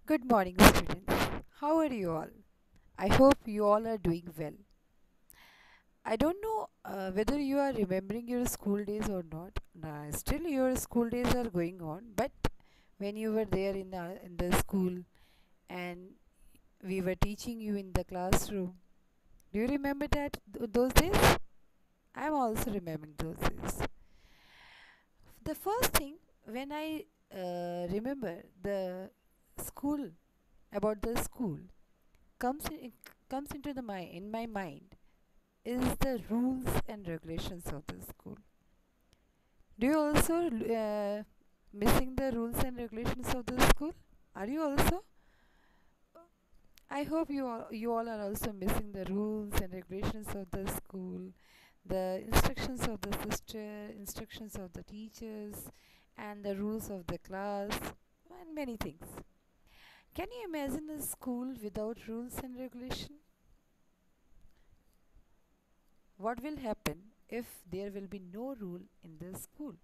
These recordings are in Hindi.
Good morning, students. How are you all? I hope you all are doing well. I don't know whether you are remembering your school days or not. Nah, still, your school days are going on, but when you were there in the school and we were teaching you in the classroom, do you remember those days? I'm also remembering those days. The first thing when I remember the school about the school comes comes into the mind in my mind is the rules and regulations of the school. Do you also missing the rules and regulations of the school? Are you also? I hope you all are also missing the rules and regulations of the school, the instructions of the sister, instructions of the teachers, and the rules of the class, and many things. Can you imagine a school without rules and regulation? What will happen if there will be no rule in the school?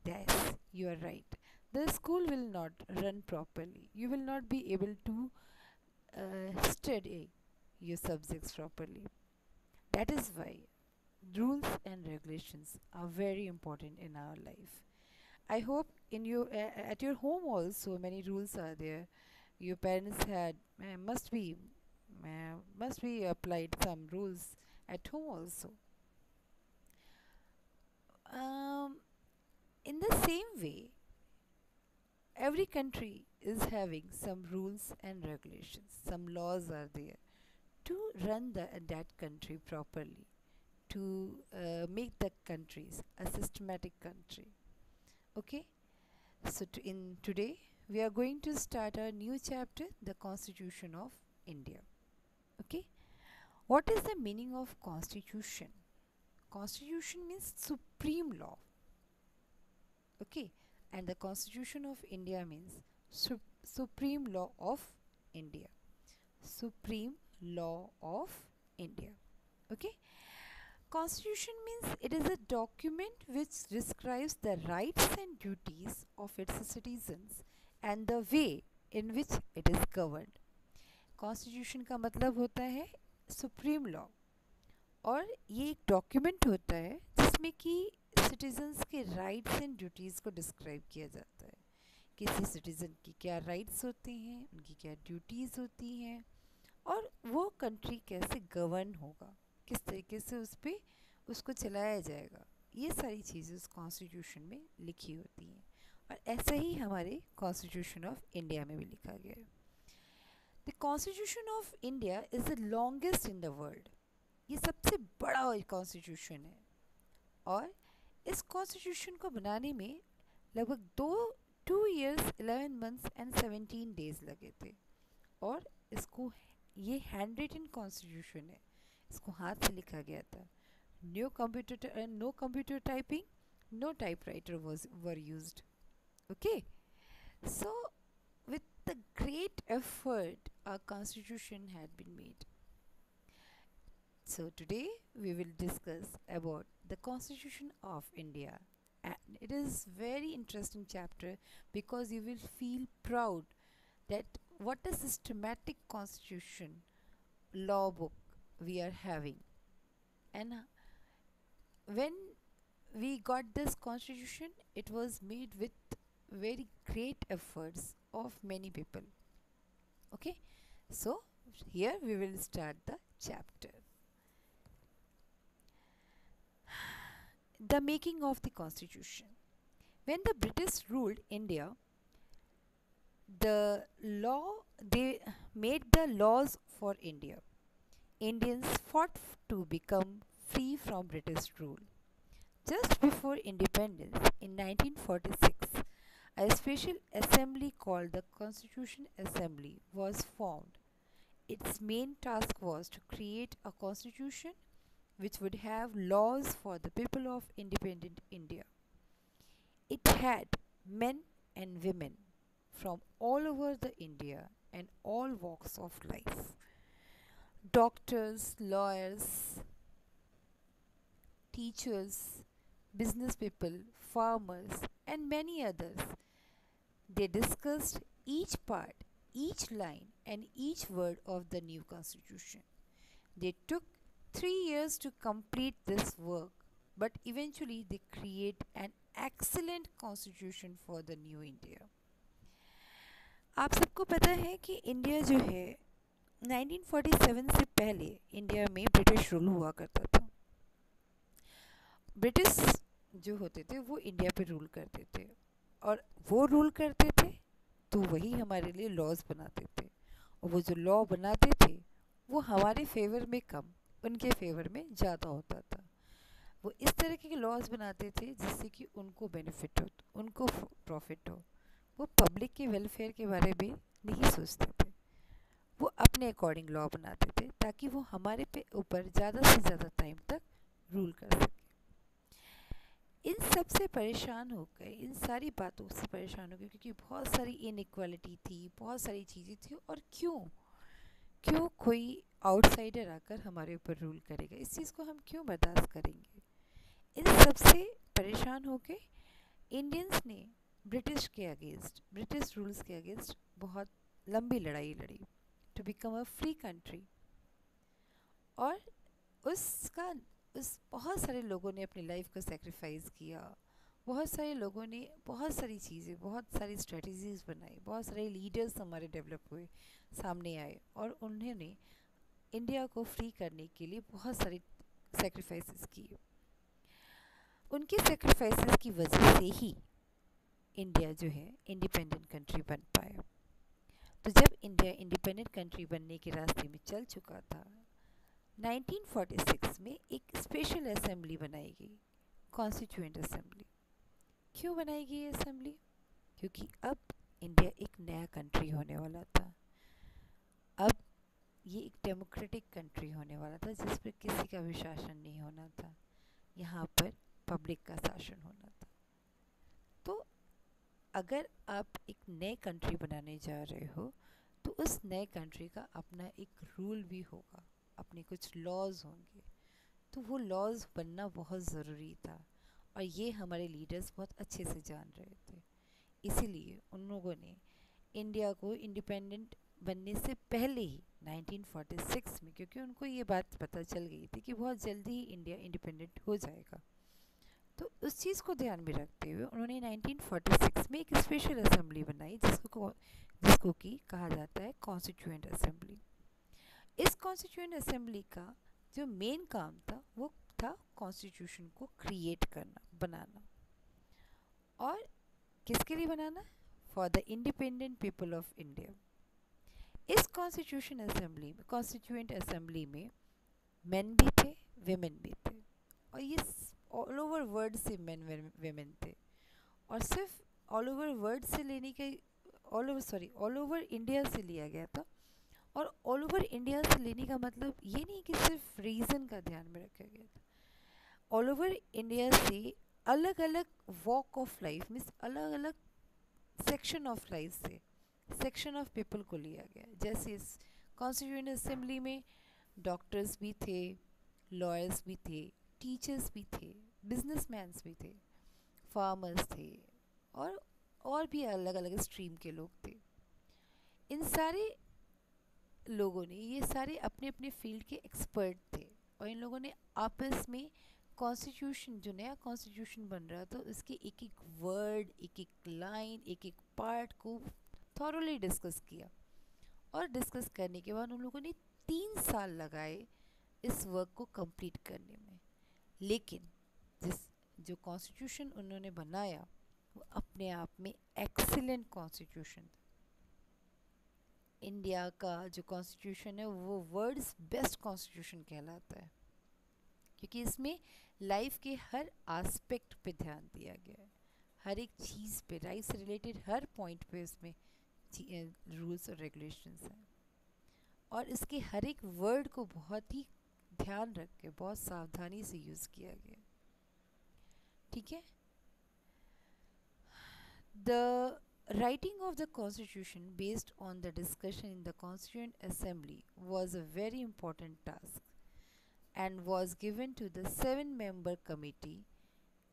Yes, you are right. The school will not run properly. You will not be able to study your subjects properly. That is why rules and regulations are very important in our life. I hope in your at your home also many rules are there. Your parents had must be applied some rules at home also. Um, in the same way, every country is having some rules and regulations, some laws are there to run that country properly, to make the countries a systematic country. Okay, so in today we are going to start our new chapter, the Constitution of India. Okay, what is the meaning of Constitution? Constitution means supreme law. Okay, and the Constitution of India means supreme law of India. Supreme law of India. Okay, Constitution means it is a document which describes the rights and duties of its citizens and the way in which it is governed. Constitution का मतलब होता है सुप्रीम लॉ, और ये एक डॉक्यूमेंट होता है जिसमें कि सिटीजन्स के राइट्स एंड ड्यूटीज़ को डिस्क्राइब किया जाता है। किसी सिटीज़न की क्या राइट्स होते हैं, उनकी क्या ड्यूटीज़ होती हैं, और वो कंट्री कैसे गवर्न होगा, किस तरीके से उस पर उसको चलाया जाएगा, ये सारी चीज़ें उस कॉन्स्टिट्यूशन में लिखी होती हैं। और ऐसा ही हमारे कॉन्स्टिट्यूशन ऑफ इंडिया में भी लिखा गया है। The constitution of India is the longest in the world. ये सबसे बड़ा कॉन्स्टिट्यूशन है, और इस कॉन्स्टिट्यूशन को बनाने में लगभग 2 years 11 months एंड 17 days लगे थे। और इसको ये हैंड रिटन कॉन्स्टिट्यूशन है, इसको हाथ से लिखा गया था। No computer typing, no typewriter were used. Okay, so with the great effort our constitution had been made. So today we will discuss about the Constitution of India, and it is very interesting chapter because you will feel proud that what a systematic constitution law book we are having. And when we got this constitution, it was made with very great efforts of many people. Okay, so here we will start the chapter. The making of the constitution. When the British ruled India, they made the laws for India. Indians fought to become free from British rule. Just before independence in 1946, a special assembly called the Constitution Assembly was formed. Its main task was to create a constitution which would have laws for the people of independent India. It had men and women from all over the India and all walks of life. Doctors, lawyers, teachers, business people, farmers, and many others. They discussed each part, each line, and each word of the new constitution. They took 3 years to complete this work, but eventually they create an excellent constitution for the new India. आप सबको पता है कि इंडिया जो है 1947 से पहले इंडिया में ब्रिटिश रूल हुआ करता था। ब्रिटिश जो होते थे वो इंडिया पे रूल करते थे, और वो रूल करते थे तो वही हमारे लिए लॉज बनाते थे, और वो जो लॉ बनाते थे वो हमारे फेवर में कम, उनके फेवर में ज़्यादा होता था। वो इस तरह के लॉज बनाते थे जिससे कि उनको बेनिफिट हो, उनको प्रॉफिट हो। वो पब्लिक के वेलफेयर के बारे में नहीं सोचते थे। वो अपने अकॉर्डिंग लॉ बनाते थे ताकि वो हमारे पे ऊपर ज़्यादा से ज़्यादा टाइम तक रूल कर सके। इन सब से परेशान हो गए, इन सारी बातों से परेशान हो गए, क्योंकि बहुत सारी इनइक्वालिटी थी, बहुत सारी चीज़ें थी। और क्यों क्यों कोई आउटसाइडर आकर हमारे ऊपर रूल करेगा? इस चीज़ को हम क्यों बर्दाश्त करेंगे? इन सब से परेशान हो के इंडियंस ने ब्रिटिश के अगेंस्ट, ब्रिटिश रूल्स के अगेंस्ट बहुत लंबी लड़ाई लड़ी to become a free country. और उसका उस बहुत सारे लोगों ने अपनी लाइफ को सेक्रीफाइस किया। बहुत सारे लोगों ने बहुत सारी चीज़ें, बहुत सारी स्ट्रेटजीज़ बनाई, बहुत सारे लीडर्स हमारे डेवलप हुए, सामने आए, और उन्होंने इंडिया को फ्री करने के लिए बहुत सारी सेक्रीफाइसेस किए। उनके सेक्रीफाइसेस की वजह से ही इंडिया जो है इंडिपेंडेंट कंट्री बन पाया। तो जब इंडिया इंडिपेंडेंट कंट्री बनने के रास्ते में चल चुका था, 1946 में एक स्पेशल असेंबली बनाई गई, कॉन्स्टिट्यूएंट असेंबली। क्यों बनाई गई असेंबली? क्योंकि अब इंडिया एक नया कंट्री होने वाला था। अब ये एक डेमोक्रेटिक कंट्री होने वाला था जिस पर किसी का भी शासन नहीं होना था। यहाँ पर पब्लिक का शासन होना था। तो अगर आप एक नए कंट्री बनाने जा रहे हो तो उस नए कंट्री का अपना एक रूल भी होगा, अपने कुछ लॉज होंगे। तो वो लॉज बनना बहुत ज़रूरी था, और ये हमारे लीडर्स बहुत अच्छे से जान रहे थे। इसीलिए उन लोगों ने इंडिया को इंडिपेंडेंट बनने से पहले ही 1946 में, क्योंकि उनको ये बात पता चल गई थी कि बहुत जल्दी ही इंडिया इंडिपेंडेंट हो जाएगा, तो उस चीज़ को ध्यान में रखते हुए उन्होंने 1946 में एक स्पेशल असेंबली बनाई जिसको कि कहा जाता है कॉन्स्टिट्यूएंट असेंबली। इस कॉन्स्टिट्यूएंट असेंबली का जो मेन काम था वो था कॉन्स्टिट्यूशन को क्रिएट करना, बनाना। और किसके लिए बनाना? For the independent people of India. इस कॉन्स्टिट्यूशन असेंबली में, कॉन्स्टिट्यूएंट असेंबली में मेन भी थे, वेमेन भी थे, और ये ऑल ओवर वर्ल्ड से मेन वेमेन थे। और सिर्फ ऑल ओवर वर्ल्ड से लेने के ऑल ओवर इंडिया से लिया गया था। और ऑल ओवर इंडिया से लेने का मतलब ये नहीं कि सिर्फ रीज़न का ध्यान में रखा गया था। ऑल ओवर इंडिया से अलग अलग वॉक ऑफ लाइफ, मीन्स अलग अलग सेक्शन ऑफ लाइफ से सेक्शन ऑफ पीपल को लिया गया। जैसे इस कॉन्स्टिट्यूएंट असेंबली में डॉक्टर्स भी थे, लॉयर्स भी थे, टीचर्स भी थे, बिजनेसमैन्स भी थे, फार्मर्स थे, और भी अलग अलग स्ट्रीम के लोग थे। इन सारे लोगों ने, ये सारे अपने अपने फील्ड के एक्सपर्ट थे, और इन लोगों ने आपस में कॉन्स्टिट्यूशन, जो नया कॉन्स्टिट्यूशन बन रहा था, उसके एक एक वर्ड, एक एक लाइन, एक एक पार्ट को थॉरोली डिस्कस किया। और डिस्कस करने के बाद उन लोगों ने 3 साल लगाए इस वर्क को कंप्लीट करने में। लेकिन जो कॉन्स्टिट्यूशन उन्होंने बनाया वो अपने आप में एक्सीलेंट कॉन्स्टिट्यूशन था। इंडिया का जो कॉन्स्टिट्यूशन है वो वर्ल्ड्स बेस्ट कॉन्स्टिट्यूशन कहलाता है, क्योंकि इसमें लाइफ के हर एस्पेक्ट पे ध्यान दिया गया है, हर एक चीज़ पे, लाइफ से रिलेटेड हर पॉइंट पे इसमें रूल्स और रेगुलेशंस हैं। और इसके हर एक वर्ड को बहुत ही ध्यान रख के, बहुत सावधानी से यूज़ किया गया। ठीक है। The writing of the constitution based on the discussion in the Constituent Assembly was a very important task and was given to the 7-member committee.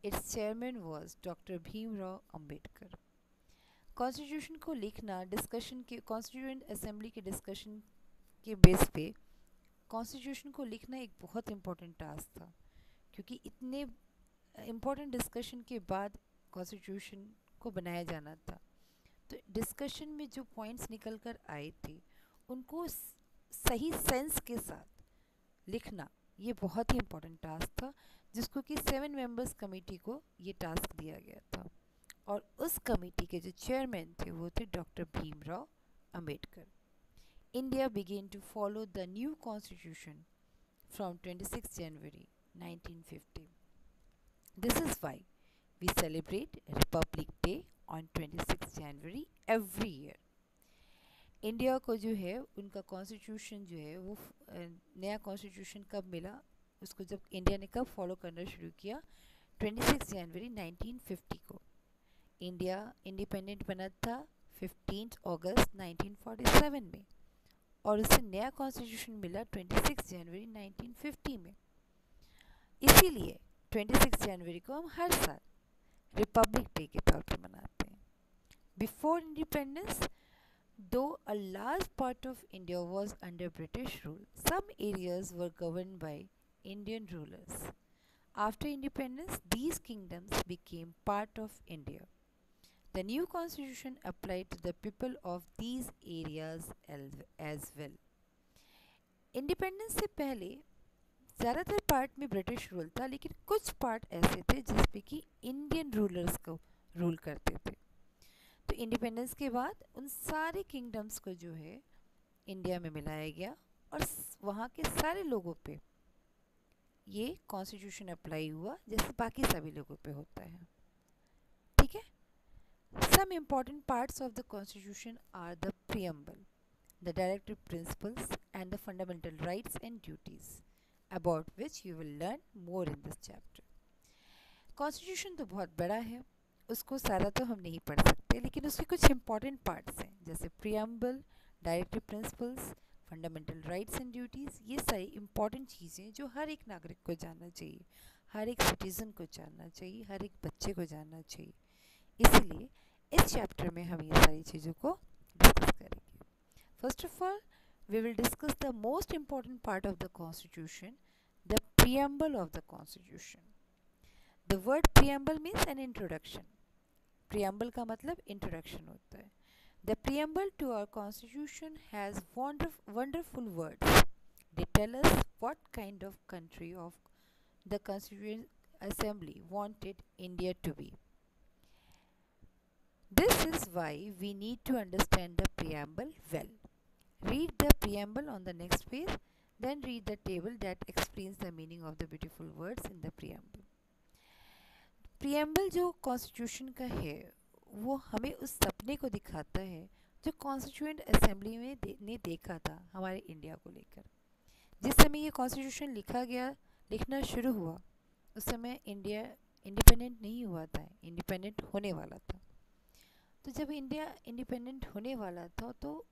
Its chairman was Dr. Bhimrao Ambedkar. Constitution को लिखना डिस्कशन के कॉन्स्टिट्यूएंट असेंबली के डिस्कशन के बेस पे कॉन्स्टिट्यूशन को लिखना एक बहुत इम्पोर्टेंट टास्क था, क्योंकि इतने इम्पोर्टेंट डिस्कशन के बाद कॉन्स्टिट्यूशन को बनाया जाना था। तो डिस्कशन में जो पॉइंट्स निकल कर आए थे उनको सही सेंस के साथ लिखना ये बहुत ही इम्पोर्टेंट टास्क था, जिसको कि 7 मेंबर्स कमेटी को ये टास्क दिया गया था। और उस कमेटी के जो चेयरमैन थे वो थे doctor Bhimrao Ambedkar. India began to follow the new constitution from 26 January 1950. This is why we celebrate Republic Day on 26 January every year. India को जो है उनका कॉन्स्टिट्यूशन जो है वो नया कॉन्स्टिट्यूशन कब मिला, उसको जब इंडिया ने कब फॉलो करना शुरू किया, 26 जनवरी 1950 को। इंडिया इंडिपेंडेंट बना था 15 अगस्त 1947 में, और उसे नया कॉन्स्टिट्यूशन मिला 26 जनवरी 1950 में। इसीलिए 26 जनवरी को हम हर साल रिपब्लिक डे के तौर पर मनाते हैं। Before independence, though a large part of India was under British rule, some areas were governed by Indian rulers. After independence, these kingdoms became part of India. The new constitution applied to the people of these areas as well. Independence से पहले ज़्यादातर पार्ट में ब्रिटिश रूल था, लेकिन कुछ पार्ट ऐसे थे जिसपे कि इंडियन रूलर्स को रूल करते थे। तो इंडिपेंडेंस के बाद उन सारे किंगडम्स को जो है इंडिया में मिलाया गया, और वहाँ के सारे लोगों पे ये कॉन्स्टिट्यूशन अप्लाई हुआ जैसे बाकी सभी लोगों पे होता है। ठीक है। Some important parts of the constitution are the preamble, the directive principles and the fundamental rights and duties, about which you will learn more in this chapter. Constitution तो बहुत बड़ा है, उसको सारा तो हम नहीं पढ़ सकते, लेकिन उसके कुछ इंपॉर्टेंट पार्ट्स हैं जैसे preamble, directive principles, fundamental rights and duties. ये सारी इंपॉर्टेंट चीज़ें जो हर एक नागरिक को जानना चाहिए, हर एक सिटीज़न को जानना चाहिए, हर एक बच्चे को जानना चाहिए। इसलिए इस चैप्टर में हम ये सारी चीज़ों को डिस्कस करेंगे। First of all, we will discuss the most important part of the Constitution, the preamble of the Constitution. The word preamble means an introduction. Preamble का मतलब introduction होता है। The preamble to our Constitution has wonderful words. They tell us what kind of country of the Constituent Assembly wanted India to be. This is why we need to understand the preamble well. Read the preamble on the next page, then read the table that explains the meaning of the beautiful words in the preamble. Preamble जो कॉन्स्टिट्यूशन का है वो हमें उस सपने को दिखाता है जो कॉन्स्टिट्यूएंट असेंबली में ने देखा था हमारे इंडिया को लेकर। जिस समय ये कॉन्स्टिट्यूशन लिखना शुरू हुआ उस समय इंडिया इंडिपेंडेंट नहीं हुआ था, इंडिपेंडेंट होने वाला था। तो जब इंडिया इंडिपेंडेंट होने वाला था तो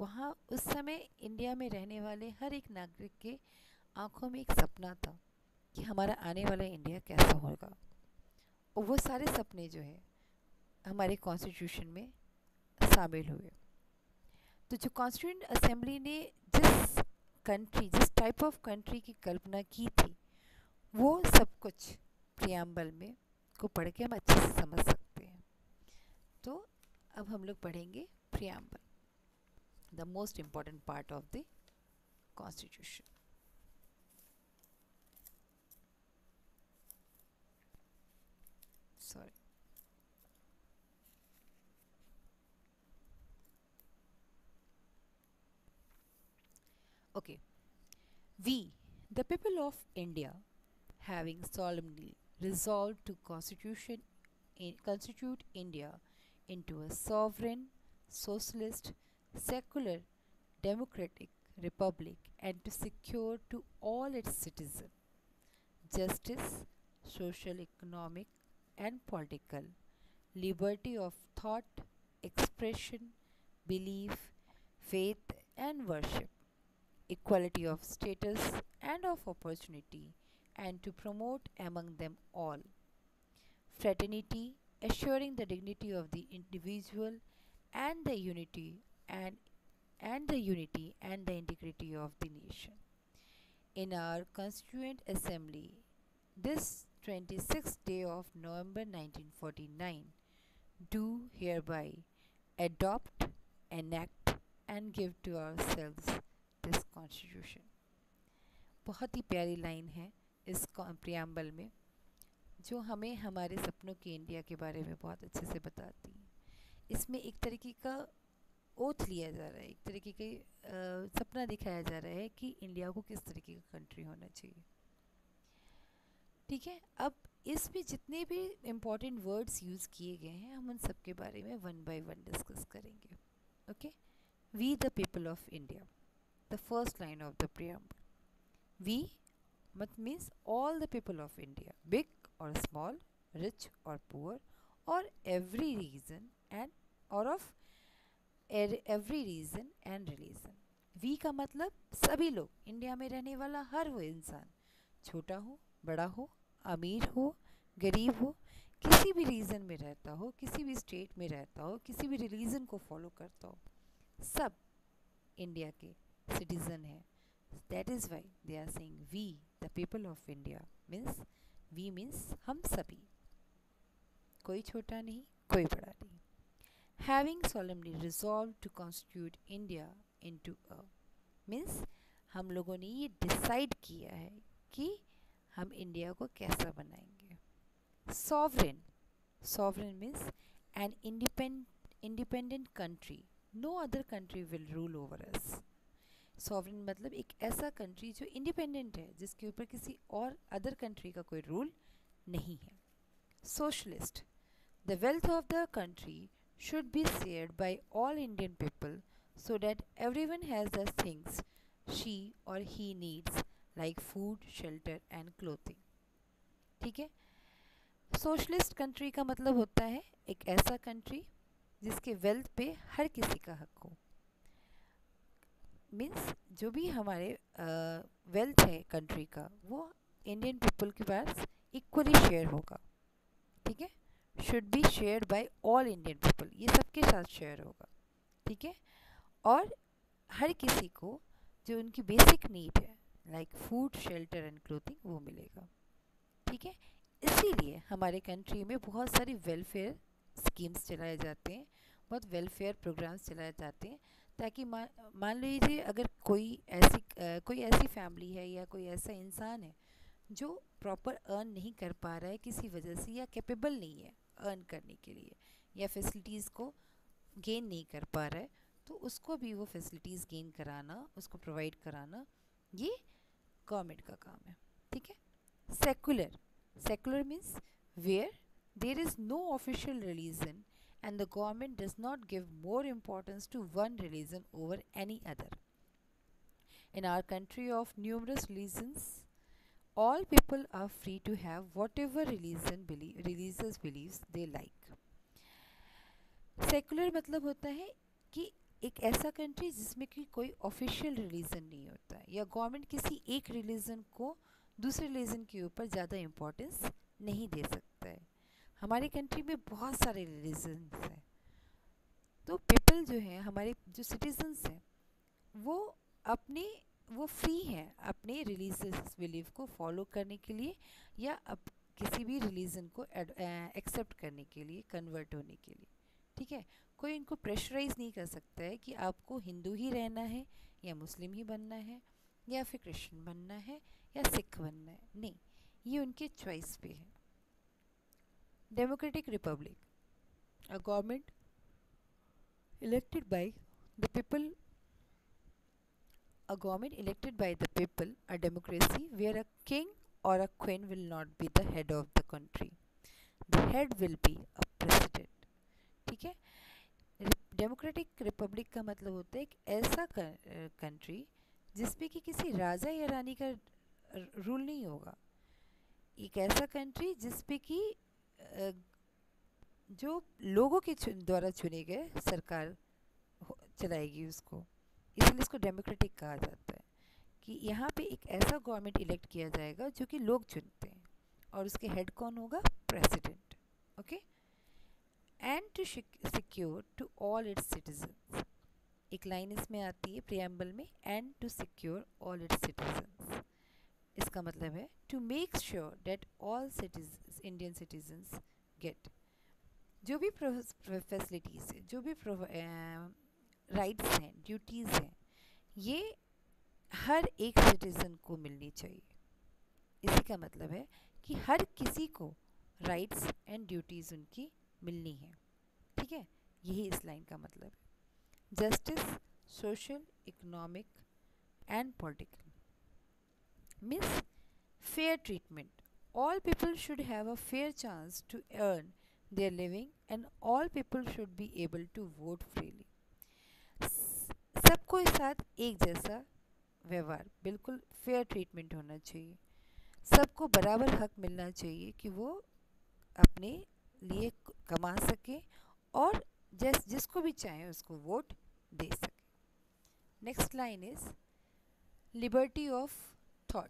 वहाँ उस समय इंडिया में रहने वाले हर एक नागरिक के आंखों में एक सपना था कि हमारा आने वाला इंडिया कैसा होगा, और वो सारे सपने जो है हमारे कॉन्स्टिट्यूशन में शामिल हुए। तो जो कॉन्स्टिट्यूएंट असेंबली ने जिस टाइप ऑफ कंट्री की कल्पना की थी वो सब कुछ प्रियम्बल में को पढ़ के हम अच्छे से समझ सकते हैं। तो अब हम लोग पढ़ेंगे preamble, the most important part of the Constitution. Sorry. Okay. We, the people of India, having solemnly resolved to constitute India into a sovereign, socialist, secular, democratic republic, and to secure to all its citizens justice, social, economic, and political, liberty of thought, expression, belief, faith, and worship, equality of status and of opportunity, and to promote among them all fraternity, assuring the dignity of the individual and the unity and the integrity of the nation. In our Constituent Assembly, this 26th day of November 1949, do hereby adopt, enact and give to ourselves this Constitution. बहुत ही प्यारी लाइन है इस प्रियम्बल में, जो हमें हमारे सपनों की इंडिया के बारे में बहुत अच्छे से बताती है। इसमें एक तरीके का ओथ लिया जा रहा है, एक तरीके का सपना दिखाया जा रहा है कि इंडिया को किस तरीके का कंट्री होना चाहिए। ठीक है, अब इसमें जितने भी इम्पॉर्टेंट वर्ड्स यूज़ किए गए हैं हम उन सब के बारे में वन बाय वन डिस्कस करेंगे। Okay, we the people of India, the first line of the preamble. We मत means all the people of India, big or small, rich or poor, or every reason and or of every reason and religion. We का मतलब सभी लोग, इंडिया में रहने वाला हर वो इंसान, छोटा हो, बड़ा हो, अमीर हो, गरीब हो, किसी भी रीजन में रहता हो, किसी भी स्टेट में रहता हो, किसी भी रिलीजन को फॉलो करता हो, सब इंडिया के सिटीजन हैं। That is why they are saying we the people of India, means we means हम सभी, कोई छोटा नहीं, कोई बड़ा नहीं। Having solemnly resolved to constitute India into a, means हम लोगों ने ये डिसाइड किया है कि हम इंडिया को कैसा बनाएंगे। Sovereign, sovereign means an independent country, no other country will rule over us. Sovereign मतलब एक ऐसा कंट्री जो इंडिपेंडेंट है, जिसके ऊपर किसी और अदर कंट्री का कोई रूल नहीं है। Socialist, the wealth of the country should be shared by all Indian people so that everyone has the things she or he needs like food, shelter and clothing. ठीक है, सोशलिस्ट कंट्री का मतलब होता है एक ऐसा कंट्री जिसके वेल्थ पे हर किसी का हक हो। मीन्स जो भी हमारे वेल्थ है कंट्री का, वो इंडियन पीपल के पास इक्वली शेयर होगा। ठीक है, should be shared by all Indian people, ये सबके साथ शेयर होगा। ठीक है, और हर किसी को जो उनकी बेसिक नीड है like food, shelter and clothing वो मिलेगा। ठीक है, इसीलिए हमारे कंट्री में बहुत सारी वेलफेयर स्कीम्स चलाए जाते हैं, बहुत वेलफेयर प्रोग्राम्स चलाए जाते हैं, ताकि मान लीजिए अगर कोई ऐसी फैमिली है या कोई ऐसा इंसान है जो प्रॉपर अर्न नहीं कर पा रहा है किसी वजह से, या कैपेबल नहीं है अर्न करने के लिए, या फैसिलिटीज़ को गेन नहीं कर पा रहा है, तो उसको भी वो फैसिलिटीज़ गेन कराना, उसको प्रोवाइड कराना, ये गवर्नमेंट का काम है। ठीक है, secular, secular means where there is no official religion and the government does not give more importance to one religion over any other. In our country of numerous religions, all people are free to have whatever religious beliefs they like. Secular मतलब होता है कि एक ऐसा कंट्री जिसमें कि कोई ऑफिशियल रिलीजन नहीं होता है, या गवर्नमेंट किसी एक रिलीजन को दूसरे रिलीजन के ऊपर ज़्यादा इम्पोर्टेंस नहीं दे सकता है। हमारे कंट्री में बहुत सारे रिलीजन्स हैं, तो पीपल जो हैं, हमारे जो सिटीजन्स हैं, वो फ्री हैं अपने रिलीजियस बिलीफ को फॉलो करने के लिए, या किसी भी रिलीजन को एक्सेप्ट करने के लिए, कन्वर्ट होने के लिए। ठीक है, कोई इनको प्रेशराइज नहीं कर सकता है कि आपको हिंदू ही रहना है, या मुस्लिम ही बनना है, या फिर क्रिश्चियन बनना है, या सिख बनना है। नहीं, ये उनके चॉइस पे है। Democratic Republic, a government elected by the people, a democracy where a king or a queen will not be the head of the country. The head will be a president. ठीक है, डेमोक्रेटिक रिपब्लिक का मतलब होता है एक ऐसा कंट्री जिसमें कि किसी राजा या रानी का रूल नहीं होगा, एक ऐसा कंट्री जिसपे कि जो लोगों के द्वारा चुने गए सरकार चलाएगी उसको, इसलिए इसको डेमोक्रेटिक कहा जाता है कि यहाँ पे एक ऐसा गवर्नमेंट इलेक्ट किया जाएगा जो कि लोग चुनते हैं, और उसके हेड कौन होगा? President. Okay, and to secure to all its citizens. एक लाइन इसमें आती है प्रियम्बल में, and to secure all its citizens. इसका मतलब है to make sure that all Indian citizens get, जो भी फैसिलिटीज़ है, जो भी राइट्स हैं, ड्यूटीज़ हैं, ये हर एक सिटीज़न को मिलनी चाहिए। इसी का मतलब है कि हर किसी को राइट्स एंड ड्यूटीज़ उनकी मिलनी है। ठीक है, यही इस लाइन का मतलब है। Justice, social, economic and political means fair treatment. All people should have a fair chance to earn their living and all people should be able to vote freely. सबको साथ एक जैसा व्यवहार, बिल्कुल फेयर ट्रीटमेंट होना चाहिए। सबको बराबर हक मिलना चाहिए कि वो अपने लिए कमा सके और जिसको भी चाहे उसको वोट दे सके। Next line is liberty of thought.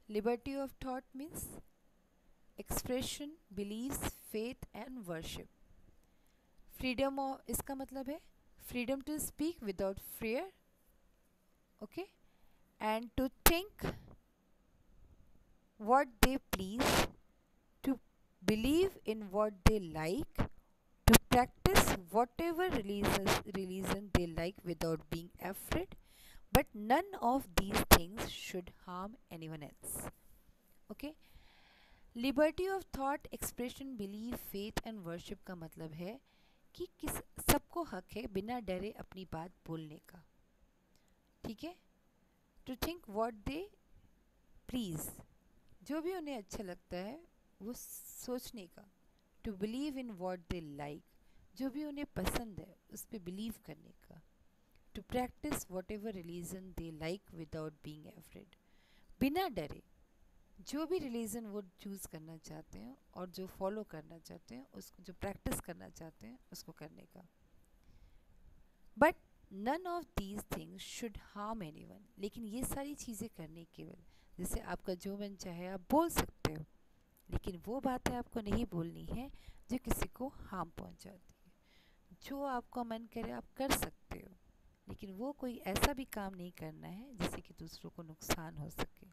Liberty of thought means expression, beliefs, faith and worship. Freedom of, इसका मतलब है freedom to speak without fear, okay, and to think what they please, to believe in what they like, to practice whatever religion they like without being afraid, but none of these things should harm anyone else. Okay, liberty of thought, expression, belief, faith and worship का मतलब है कि सबको हक है बिना डरे अपनी बात बोलने का। ठीक है, to think what they please, जो भी उन्हें अच्छा लगता है वो सोचने का। to believe in what they like, जो भी उन्हें पसंद है उस पर बिलीव करने का। to practice whatever religion they like without being afraid, बिना डरे जो भी रिलीजन वो चूज़ करना चाहते हैं और जो फॉलो करना चाहते हैं उसको, जो प्रैक्टिस करना चाहते हैं उसको करने का। But none of these things should harm anyone, लेकिन ये सारी चीज़ें करने केवल, जैसे आपका जो मन चाहे आप बोल सकते हो, लेकिन वो बातें आपको नहीं बोलनी है जो किसी को हार्म पहुंचाती है। जो आपका मन करे आप कर सकते हो, लेकिन वो कोई ऐसा भी काम नहीं करना है जिससे कि दूसरों को नुकसान हो सके।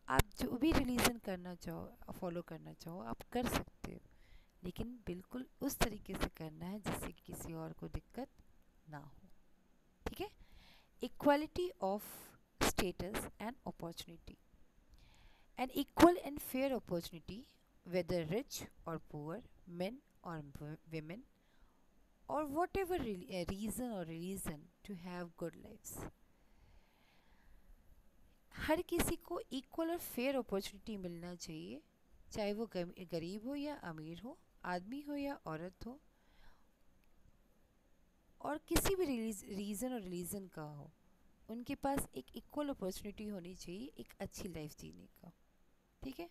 आप जो भी रिलीजन करना चाहो, फॉलो करना चाहो, आप कर सकते हो, लेकिन बिल्कुल उस तरीके से करना है जिससे कि किसी और को दिक्कत ना हो। ठीक है, equality of status and opportunity, an equal and fair opportunity whether rich और पुअर, मेन और women, or whatever reason or religion to have good lives. हर किसी को इक्वल और फेयर अपॉर्चुनिटी मिलना चाहिए, चाहे वो गरीब हो या अमीर हो, आदमी हो या औरत हो, और किसी भी रीज़न और रिलीजन का हो, उनके पास एक इक्वल अपॉर्चुनिटी होनी चाहिए एक अच्छी लाइफ जीने का। ठीक है,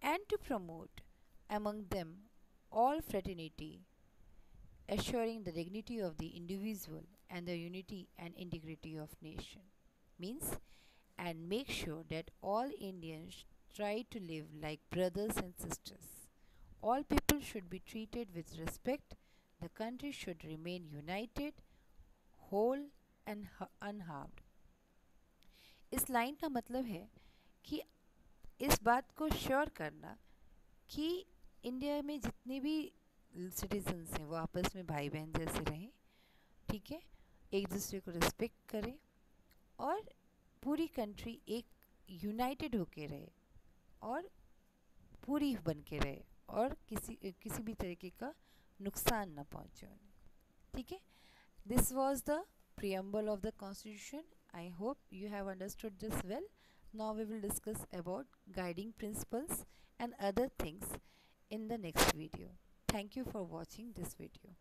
and to promote among them all fraternity, assuring the dignity of the individual and the unity and integrity of nation, means and make sure that all Indians try to live like brothers and sisters. All people should be treated with respect. The country should remain united, whole and unharmed. इस लाइन का मतलब है कि इस बात को श्योर करना कि इंडिया में जितने भी सिटीजन्स हैं वो आपस में भाई बहन जैसे रहें। ठीक है, एक दूसरे को रिस्पेक्ट करें और पूरी कंट्री एक यूनाइटेड होके रहे और पूरी बन के रहे और किसी भी तरीके का नुकसान ना पहुंचे उन्हें। ठीक है, this was the preamble of the constitution. I hope you have understood this well. Now we will discuss about guiding principles and other things in the next video. Thank you for watching this video.